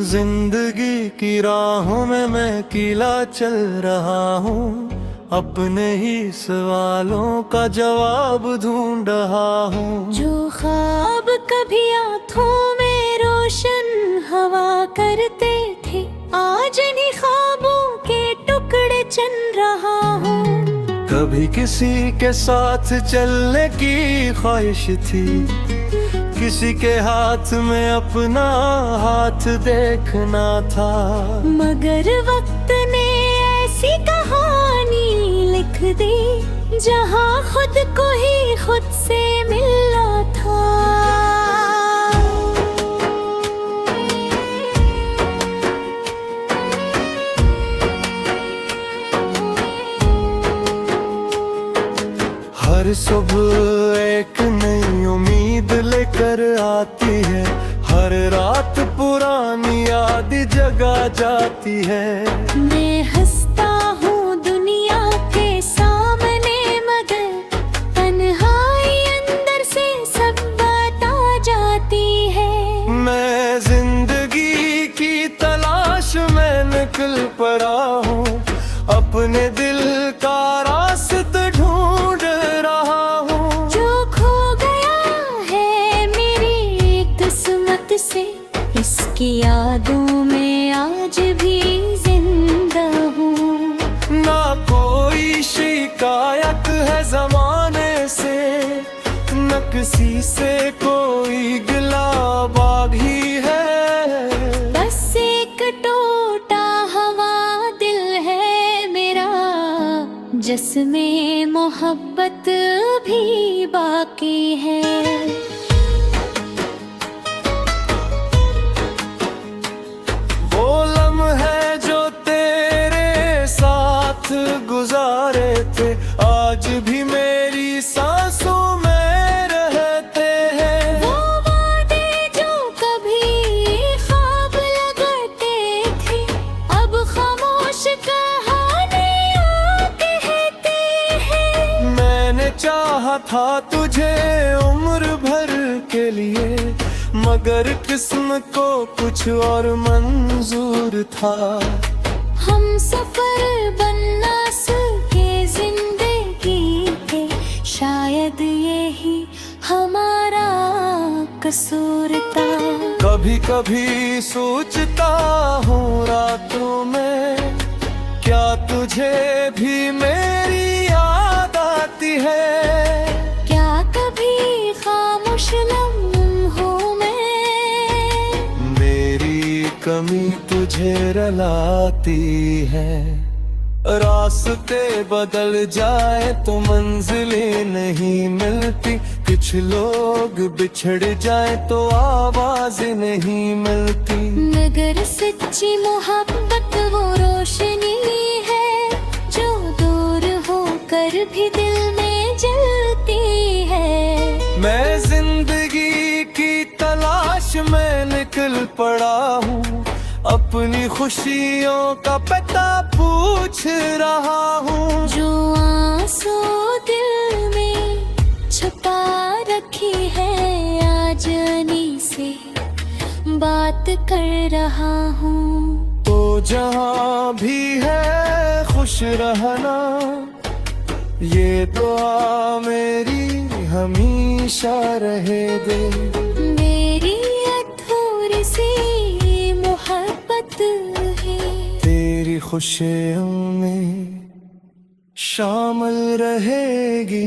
जिंदगी की राहों में मैं अकेला चल रहा हूँ, अपने ही सवालों का जवाब ढूंढ रहा हूँ। जो ख्वाब कभी आँखों में रोशन हवा करते थे, आज इन्हीं ख्वाबों के टुकड़े चल रहा हूँ। कभी किसी के साथ चलने की ख्वाहिश थी, किसी के हाथ में अपना हाथ देखना था, मगर वक्त ने ऐसी कहानी लिख दी जहाँ खुद को ही खुद से मिलना था। हर सुबह एक नई उम्मीद लेकर आती है, हर रात पुरानी याद जगा जाती है। मैं हंसता हूँ दुनिया के सामने, मगर तन्हाई अंदर से सब बता जाती है। मैं जिंदगी की तलाश में निकल पड़ा हूँ, अपने दिल का रास्ता ढूंढ रहा हूँ। जो खो गया है मेरी किस्मत से, इसकी यादों में आज भी जिंदा हूँ। ना कोई शिकायत है जमाने से, न किसी से कोई गिला बागी है। बस एक टूटा हवा दिल है मेरा, जिसमें मोहब्बत भी बाकी है। वो लम्हे जो तेरे साथ गुजारे थे, आज भी मेरी सांसों में रहते हैं। वो वादे जो कभी ख्वाब लगाते थे, अब खामोश कहानियां कहते हैं। मैंने चाहा था तुझे उम्र भर के लिए, मगर किस्म को कुछ और मंजूर था। हम सफर बनना सके जिंदगी के, शायद यही हमारा कसूर था। कभी कभी सोचता हूँ रातों में, क्या तुझे भी मेरी याद आती है? क्या कभी खामोश लम्हों में मेरी कमी तुझे रुलाती है? रास्ते बदल जाए तो मंजिलें नहीं मिलती, कुछ लोग बिछड़ जाए तो आवाज़ें नहीं मिलती। मगर सच्ची मोहब्बत वो रोशनी है, जो दूर होकर भी दिल में जलती है। मैं जिंदगी की तलाश में निकल पड़ा हूँ, अपनी खुशियों का पता पूछ रहा हूँ। जो आंसू दिल में छुपा रखी है, आज अनी से बात कर रहा हूँ। तो जहाँ भी है खुश रहना, ये दुआ मेरी हमेशा रहे दे। मेरी अधूरी सी मोहब्बत है, तेरी खुशियों में शामिल रहेगी।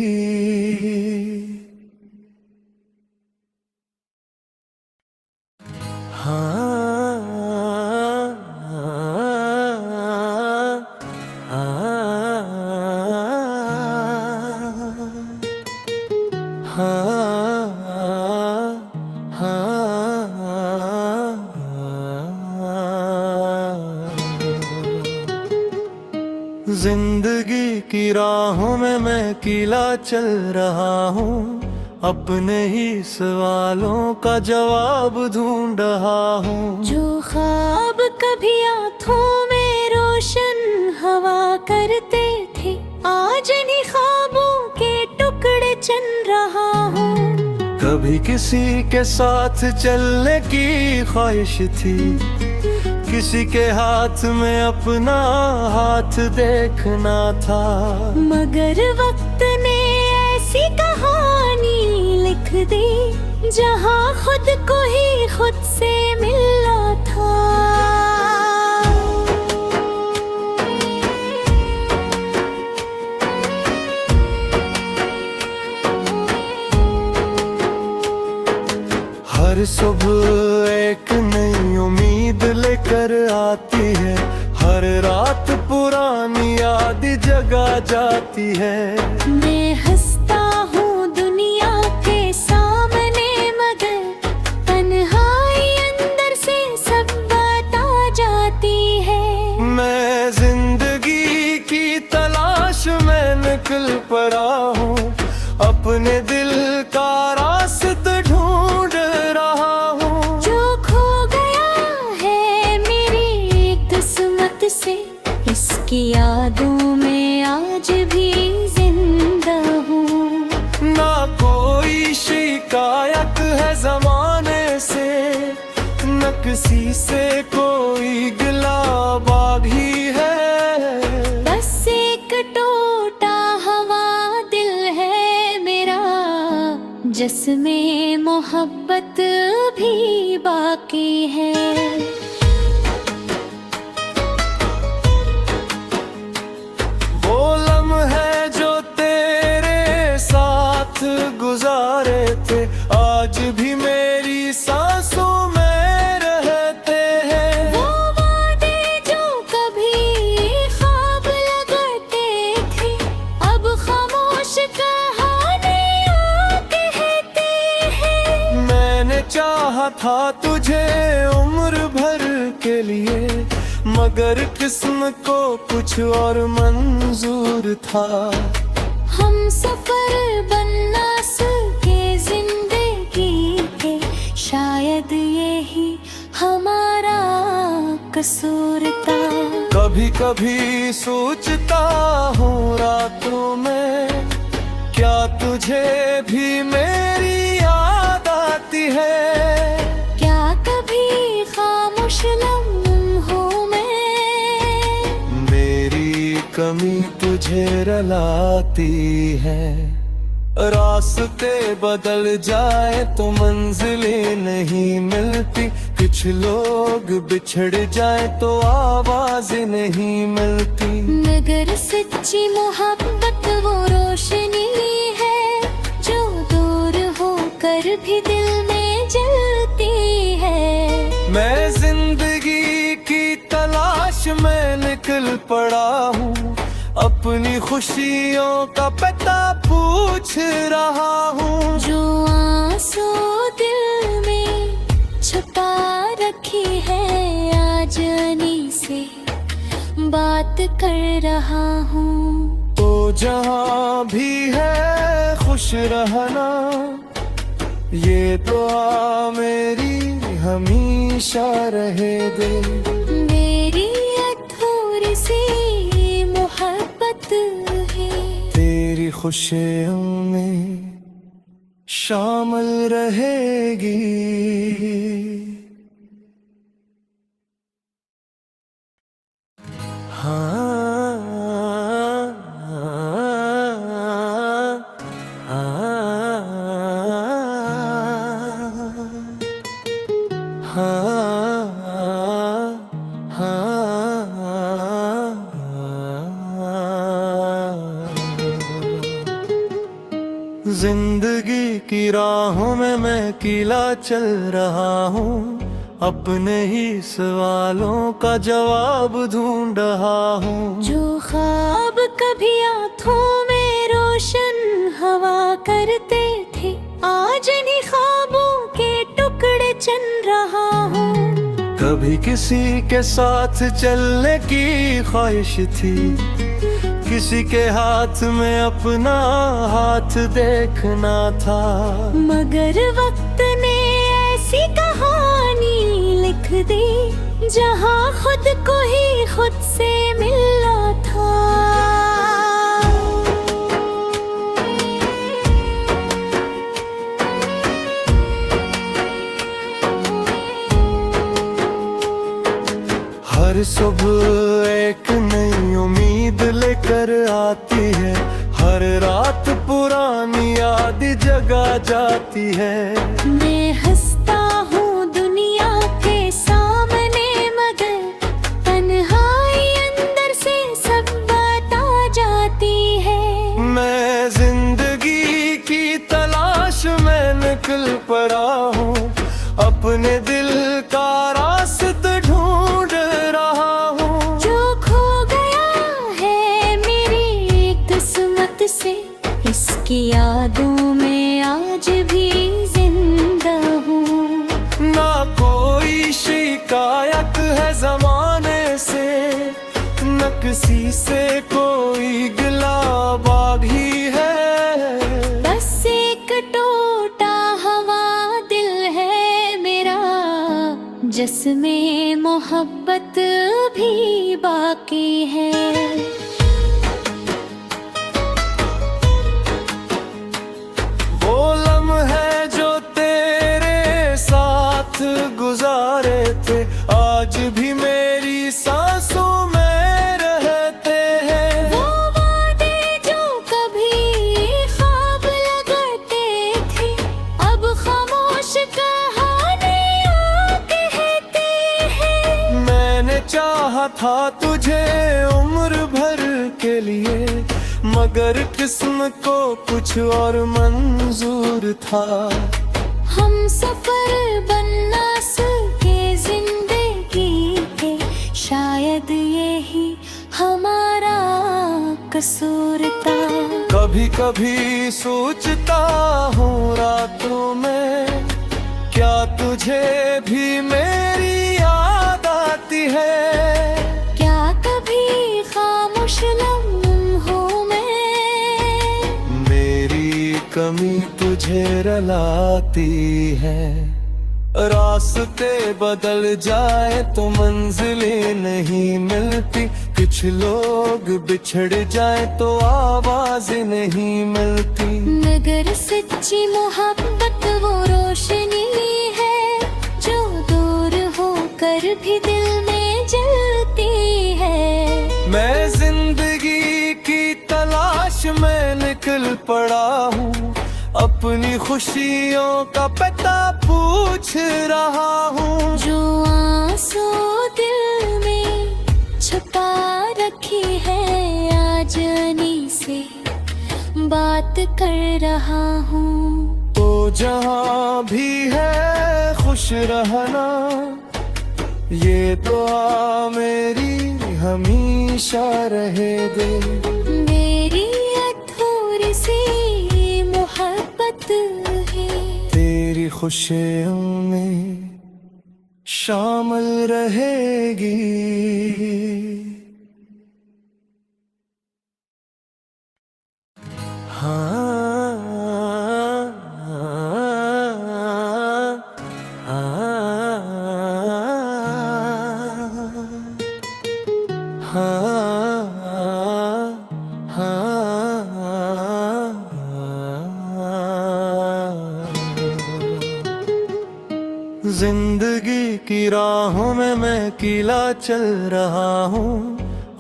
जिंदगी की राहों में मैं अकेला चल रहा हूँ, अपने ही सवालों का जवाब ढूंढ रहा हूँ। जो ख्वाब कभी आँखों में रोशन हवा करते थे, आज इन्हीं ख्वाबों के टुकड़े चल रहा हूँ। कभी किसी के साथ चलने की ख्वाहिश थी, किसी के हाथ में अपना हाथ देखना था। मगर वक्त ने ऐसी कहानी लिख दी जहाँ खुद को ही खुद से मिलना था। हर सुबह एक नई उम्मीद लेकर आती है, हर रात पुरानी याद जगा जाती है। मैं हंसता हूँ दुनिया के सामने, मगर तन्हाई अंदर से सब बता जाती है। मैं जिंदगी की तलाश में निकल पड़ा हूँ, अपने दिल का रास्ता ढूंढ रहा हूँ। जो खो गया है मेरी किस्मत से, इसकी यादों में आज भी जिंदा हूँ। ना कोई शिकायत है जमाने से, न किसी से कोई गिला बागी है। बस एक टूटा हवा दिल है मेरा, जिसमें मोहब्बत भी बाकी है। वो लम्हे जो तेरे साथ गुजारे थे, आज भी मेरी सांसों में रहते हैं। वो वादे जो कभी ख्वाब लगाते थे, अब खामोश कहानियां कहते हैं। मैंने चाहा था तुझे उम्र भर के लिए, मगर किस्म को कुछ और मंजूर था। हम सफर बनना सके जिंदगी के, शायद यही हमारा कसूर था। कभी कभी सोचता हूँ रातों में, क्या तुझे भी मेरी याद आती है? क्या कभी खामोश लम्हों में मेरी कमी तुझे रुलाती है? रास्ते बदल जाए तो मंजिलें नहीं मिलती, कुछ लोग बिछड़ जाए तो आवाज़ें नहीं मिलती। मगर सच्ची मोहब्बत वो रोशनी है, जो दूर होकर भी दिल में जलती है। मैं जिंदगी की तलाश में निकल पड़ा हूँ, अपनी खुशियों का पता पूछ रहा हूँ। जो आंसू दिल में छुपा रखी है, आज अनी से बात कर रहा हूँ। तो जहाँ भी है खुश रहना, ये दुआ मेरी हमेशा रहे दे। मेरी अधूरी सी मोहब्बत है, तेरी खुशियों में शामिल रहेगी। जिंदगी की राहों में मैं अकेला चल रहा हूँ, अपने ही सवालों का जवाब ढूंढ रहा हूँ। जो ख्वाब कभी आँखों में रोशन हवा करते थे, आज इन्हीं ख्वाबों के टुकड़े चन रहा हूँ। कभी किसी के साथ चलने की ख्वाहिश थी, किसी के हाथ में अपना हाथ देखना था। मगर वक्त ने ऐसी कहानी लिख दी जहाँ खुद को ही खुद से मिलना था। हर सुबह एक नई उम्मीद लेकर आती है, हर रात पुरानी याद जगा जाती है। मैं हंसता हूँ दुनिया के सामने, मगर तन्हाई अंदर से सब बता जाती है। मैं जिंदगी की तलाश में निकल पड़ा हूँ, अपने दिल का रास्ता ढूंढ रहा हूँ। जो खो गया है मेरी किस्मत से, इसकी यादों में आज भी जिंदा हूँ। ना कोई शिकायत है जमाने से, न किसी से कोई गिला बागी है। बस एक टूटा हवा दिल है मेरा, जिसमें मोहब्बत भी बाकी है। वो लम्हे जो तेरे साथ गुजारे थे, आज भी मेरी सांसों में रहते हैं। वो वादे जो कभी ख्वाब लगाते थे, अब खामोश कहानियां कहते हैं। मैंने चाहा था तुझे उम्र भर के लिए, मगर किस्म को कुछ और मंजूर था। हम सफर बनना सके जिंदगी के, शायद यही हमारा कसूर था। कभी कभी सोचता हूँ रातों में, क्या तुझे भी मेरी याद आती है? क्या कभी खामोश लम्हों में मेरी कमी तुझे रुलाती है? रास्ते बदल जाए तो मंजिलें नहीं मिलती, कुछ लोग बिछड़ जाए तो आवाजें नहीं मिलती। मगर सच्ची मोहब्बत वो रोशनी है, जो दूर होकर भी दिल में जलती है। मैं जिंदगी की तलाश में निकल पड़ा हूँ, अपनी खुशियों का पता पूछ रहा हूँ। जो आंसू दिल में छुपा रखी है, आज अनी से बात कर रहा हूँ। तो जहाँ भी है खुश रहना, ये दुआ मेरी हमेशा रहे दे। मेरी अधूरी सी मोहब्बत है, तेरी खुशियों में शामिल रहेगी। जिंदगी की राहों में मैं अकेला चल रहा हूँ,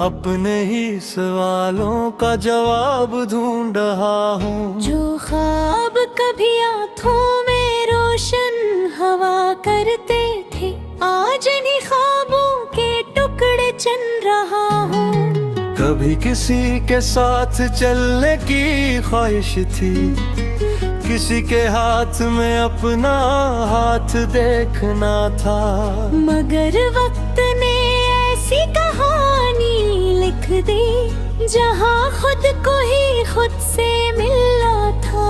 अपने ही सवालों का जवाब ढूंढ रहा हूँ। जो ख्वाब कभी आँखों में रोशन हवा करते थे, आज इन्हीं ख्वाबों के टुकड़े चन रहा हूँ। कभी किसी के साथ चलने की ख्वाहिश थी, किसी के हाथ में अपना हाथ देखना था। मगर वक्त ने ऐसी कहानी लिख दी, जहाँ खुद को ही खुद से मिलना था।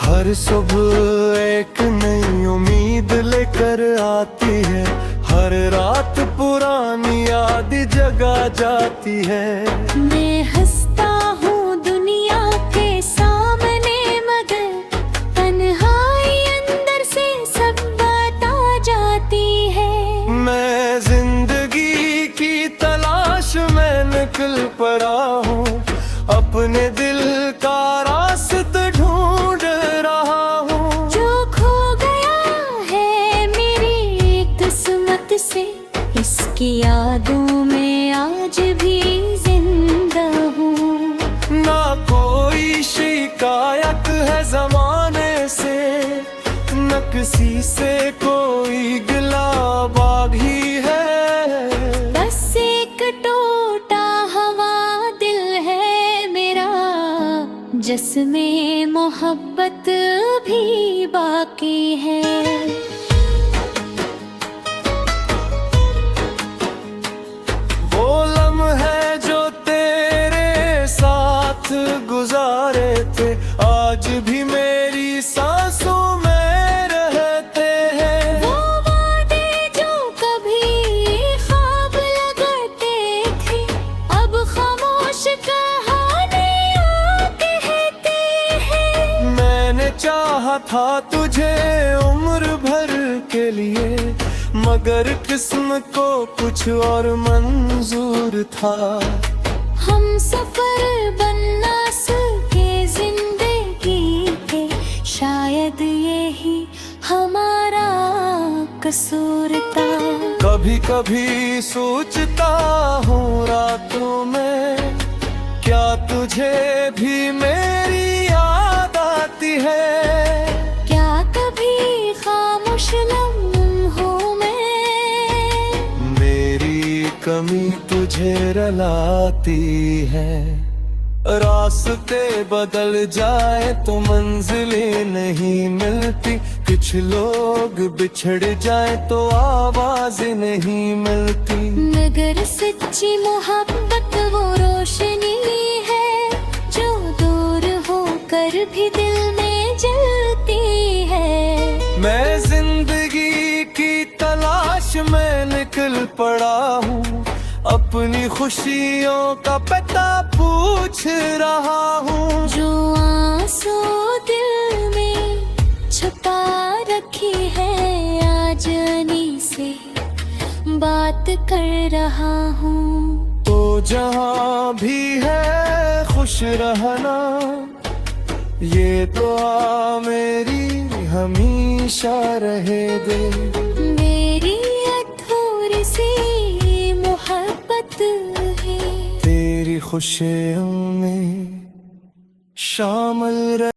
हर सुबह एक नई उम्मीद लेकर आती है, हर रात पुरानी याद जगा जाती है। मैं हंसता हूँ दुनिया के सामने, मगर तन्हाई अंदर से सब बता जाती है। मैं जिंदगी की तलाश में निकल पड़ा हूँ, की यादों में आज भी जिंदा हूँ। ना कोई शिकायत है जमाने से, न किसी से कोई गिला बागी है। बस एक टूटा हवा दिल है मेरा, जिसमें मोहब्बत भी बाकी है। वो लम्हे जो तेरे साथ गुजारे थे, आज भी मेरी सांसों में रहते हैं। वो वादे जो कभी ख्वाब लगाते थे, अब खामोश कहानियां कहते हैं। मैंने चाहा था तुझे उम्र भर के लिए, मगर किस्म को कुछ और मंजूर था। हम सफर बनना सके जिंदगी के, शायद यही हमारा कसूर था। कभी कभी सोचता हूँ रातों में, क्या तुझे भी मेरी याद आती है? क्या कभी खामोश लम्हों में मेरी कमी तुझे रलाती है? रास्ते बदल जाए तो मंजिलें नहीं मिलती, कुछ लोग बिछड़ जाए तो आवाजें नहीं मिलती। मगर सच्ची मोहब्बत वो रोशनी है, जो दूर होकर भी दिल में जलती है। मैं जिंदगी की तलाश में निकल पड़ा हूँ, अपनी खुशियों का पता पूछ रहा हूँ। जो आंसू दिल में छुपा रखी है, आज अनी से बात कर रहा हूँ। तो जहाँ भी है खुश रहना, ये दुआ मेरी हमेशा रहे दे। मेरी अधूरी सी मोहब्बत है, तेरी खुशियों में शामिल रहे।